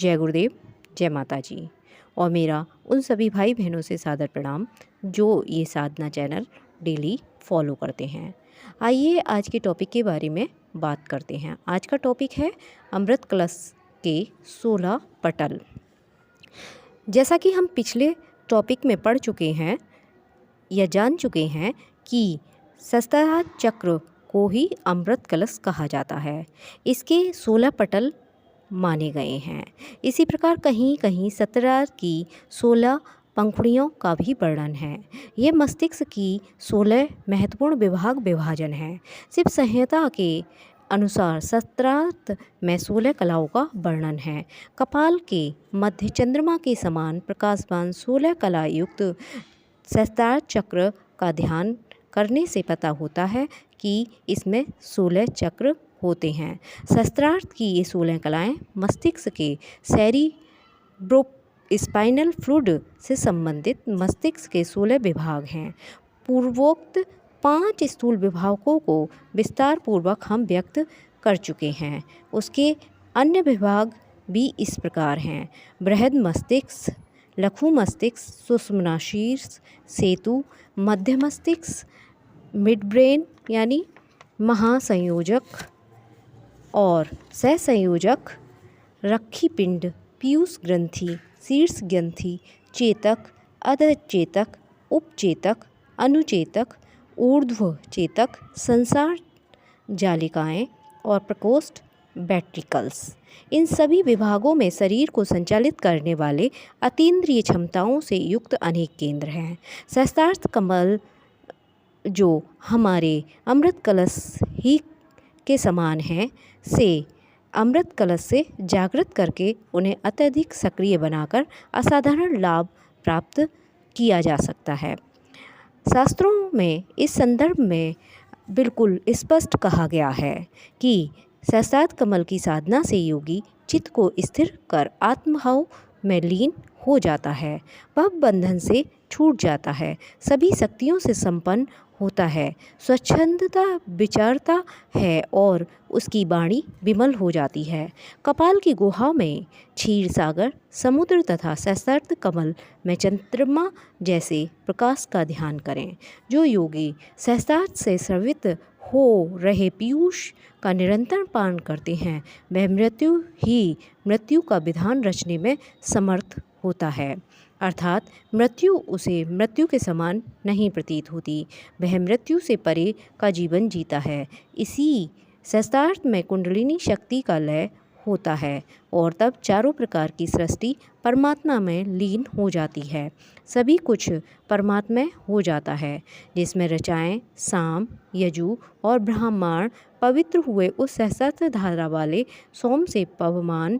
जय गुरुदेव, जय माता जी। और मेरा उन सभी भाई बहनों से सादर प्रणाम जो ये साधना चैनल डेली फॉलो करते हैं। आइए आज के टॉपिक के बारे में बात करते हैं। आज का टॉपिक है अमृत कलश के 16 पटल। जैसा कि हम पिछले टॉपिक में पढ़ चुके हैं या जान चुके हैं कि सहस्त्रार चक्र को ही अमृत कलश कहा जाता है। इसके 16 पटल माने गए हैं। इसी प्रकार कहीं कहीं सहस्त्रार की 16 पंखुड़ियों का भी वर्णन है। ये मस्तिष्क की 16 महत्वपूर्ण विभाजन है। शिव संहिता के अनुसार सहस्त्रार्थ में 16 कलाओं का वर्णन है। कपाल के मध्य चंद्रमा के समान प्रकाशवान 16 कला युक्त सहस्त्रार चक्र का ध्यान करने से पता होता है कि इसमें 16 चक्र होते हैं। सहस्त्रार्थ की ये 16 कलाएं मस्तिष्क के स्पाइनल फ्लूइड से संबंधित मस्तिष्क के 16 विभाग हैं। पूर्वोक्त 5 स्थूल विभागों को विस्तार पूर्वक हम व्यक्त कर चुके हैं। उसके अन्य विभाग भी इस प्रकार हैं: बृहद मस्तिष्क, लघु मस्तिष्क, सुषुम्ना शीर्ष, सेतु, मध्य मस्तिष्क, मिड ब्रेन यानी महासंयोजक और सहसंयोजक, रक्षी पिंड, पीयूष ग्रंथि, शीर्ष ग्रंथि, चेतक, अधचेतक, उपचेतक, अनुचेतक, ऊर्ध्व चेतक, संसार जालिकाएं और प्रकोष्ठ वेंट्रिकल्स। इन सभी विभागों में शरीर को संचालित करने वाले अतीन्द्रिय क्षमताओं से युक्त अनेक केंद्र हैं। सहस्त्रार्थ कमल जो हमारे अमृत कलश ही के समान हैं से अमृत कलश से जागृत करके उन्हें अत्यधिक सक्रिय बनाकर असाधारण लाभ प्राप्त किया जा सकता है। शास्त्रों में इस संदर्भ में बिल्कुल स्पष्ट कहा गया है कि सहस्त्रार्थ कमल की साधना से योगी चित्त को स्थिर कर आत्मभाव में लीन हो जाता है। वह बंधन से छूट जाता है, सभी शक्तियों से संपन्न होता है, स्वच्छंदता विचरता है और उसकी वाणी विमल हो जाती है। कपाल की गुहा में क्षीर सागर, समुद्र तथा सहस्त्रार्थ कमल में चंद्रमा जैसे प्रकाश का ध्यान करें। जो योगी सहस्त्रार्थ से स्रवित हो रहे पीयूष का निरंतर पान करते हैं, वह मृत्यु का विधान रचने में समर्थ होता है। अर्थात मृत्यु उसे मृत्यु के समान नहीं प्रतीत होती, वह मृत्यु से परे का जीवन जीता है। इसी सहस्त्रार्थ में कुंडलिनी शक्ति का लय होता है और तब चारों प्रकार की सृष्टि परमात्मा में लीन हो जाती है। सभी कुछ परमात्मा हो जाता है, जिसमें ऋचाएँ, साम, यजु और ब्राह्मण पवित्र हुए उस सहस्त्र धारा वाले सोम से पवमान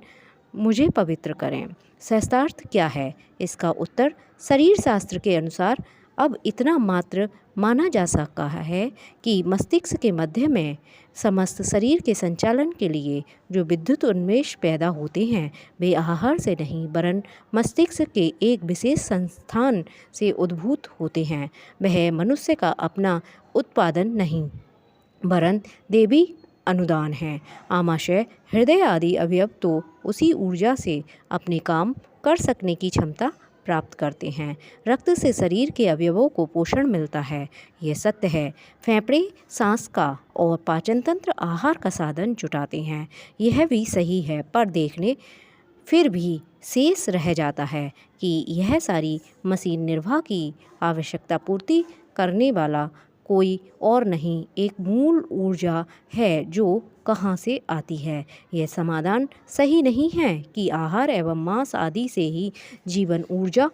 मुझे पवित्र करें। सहस्त्रार्थ क्या है? इसका उत्तर शरीर शास्त्र के अनुसार अब इतना मात्र माना जा सकता है कि मस्तिष्क के मध्य में समस्त शरीर के संचालन के लिए जो विद्युत उन्मेष पैदा होते हैं, वे आहार से नहीं वरन मस्तिष्क के एक विशेष संस्थान से उद्भूत होते हैं। वह मनुष्य का अपना उत्पादन नहीं वरन देवी अनुदान है। आमाशय, हृदय आदि अवयव तो उसी ऊर्जा से अपने काम कर सकने की क्षमता प्राप्त करते हैं। रक्त से शरीर के अवयवों को पोषण मिलता है, यह सत्य है। फेफड़े सांस का और पाचन तंत्र आहार का साधन जुटाते हैं, यह भी सही है। पर देखने फिर भी शेष रह जाता है कि यह सारी मशीन निर्वाह की आवश्यकता पूर्ति करने वाला कोई और नहीं, एक मूल ऊर्जा है जो कहाँ से आती है। यह समाधान सही नहीं है कि आहार एवं मांस आदि से ही जीवन ऊर्जा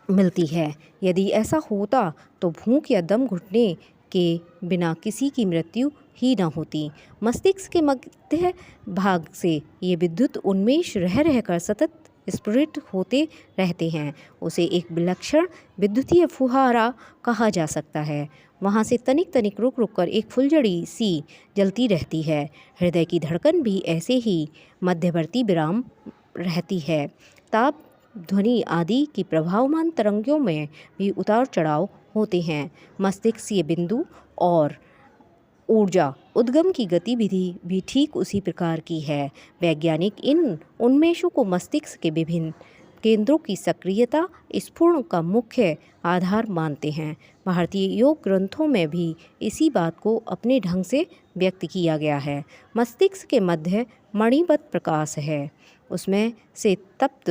मिलती है। यदि ऐसा होता तो भूख या दम घुटने के बिना किसी की मृत्यु ही न होती। मस्तिष्क के मध्य भाग से ये विद्युत उन्मेष रह रहकर सतत स्फुरित होते रहते हैं। उसे एक विलक्षण विद्युतीय फुहारा कहा जा सकता है। वहाँ से तनिक तनिक रुक रुक कर एक फुलझड़ी सी जलती रहती है। हृदय की धड़कन भी ऐसे ही मध्यवर्ती विराम रहती है। ताप, ध्वनि आदि की प्रभावमान तरंगों में भी उतार चढ़ाव होते हैं। मस्तिष्क ये बिंदु और ऊर्जा उद्गम की गतिविधि भी ठीक उसी प्रकार की है। वैज्ञानिक इन उन्मेषों को मस्तिष्क के विभिन्न केंद्रों की सक्रियता स्फुरण का मुख्य आधार मानते हैं। भारतीय योग ग्रंथों में भी इसी बात को अपने ढंग से व्यक्त किया गया है। मस्तिष्क के मध्य मणिवत प्रकाश है, उसमें से तप्त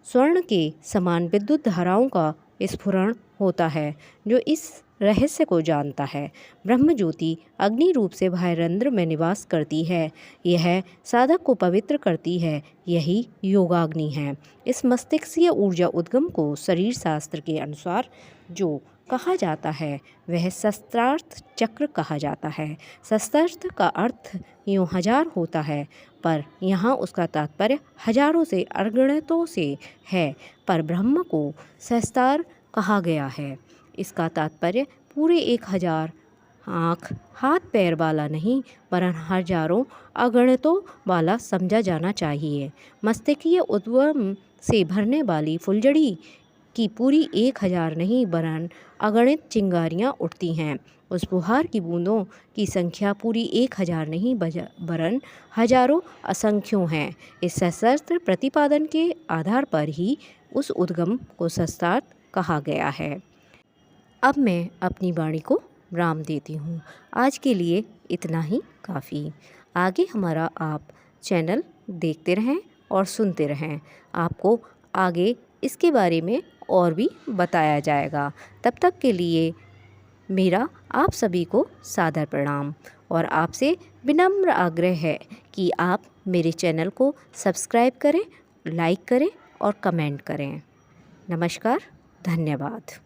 स्वर्ण के समान विद्युत धाराओं का स्फुरण होता है। जो इस रहस्य को जानता है, ब्रह्म ज्योति अग्नि रूप से बाह्यरंध्र में निवास करती है। यह साधक को पवित्र करती है, यही योगाग्नि है। इस मस्तिष्कीय ऊर्जा उद्गम को शरीर शास्त्र के अनुसार जो कहा जाता है वह शस्त्रार्थ चक्र कहा जाता है। शस्त्रार्थ का अर्थ यूँ हजार होता है, पर यहाँ उसका तात्पर्य हजारों से अगणितों से है। पर ब्रह्म को सहस्त्रार कहा गया है, इसका तात्पर्य पूरे 1000 आँख हाथ पैर वाला नहीं, वरन हजारों अगणितों वाला समझा जाना चाहिए। मस्तिष्कीय उद्गम से भरने वाली फुलझड़ी की पूरी 1000 नहीं वरन अगणित चिंगारियाँ उठती हैं। उस फुहार की बूंदों की संख्या पूरी 1000 नहीं वरन हजारों असंख्यों हैं। इस सशस्त्र प्रतिपादन के आधार पर ही उस उद्गम को शस्त्रार्थ कहा गया है। अब मैं अपनी वाणी को विराम देती हूँ। आज के लिए इतना ही काफ़ी। आगे हमारा आप चैनल देखते रहें और सुनते रहें। आपको आगे इसके बारे में और भी बताया जाएगा। तब तक के लिए मेरा आप सभी को सादर प्रणाम और आपसे विनम्र आग्रह है कि आप मेरे चैनल को सब्सक्राइब करें, लाइक करें और कमेंट करें। नमस्कार, धन्यवाद।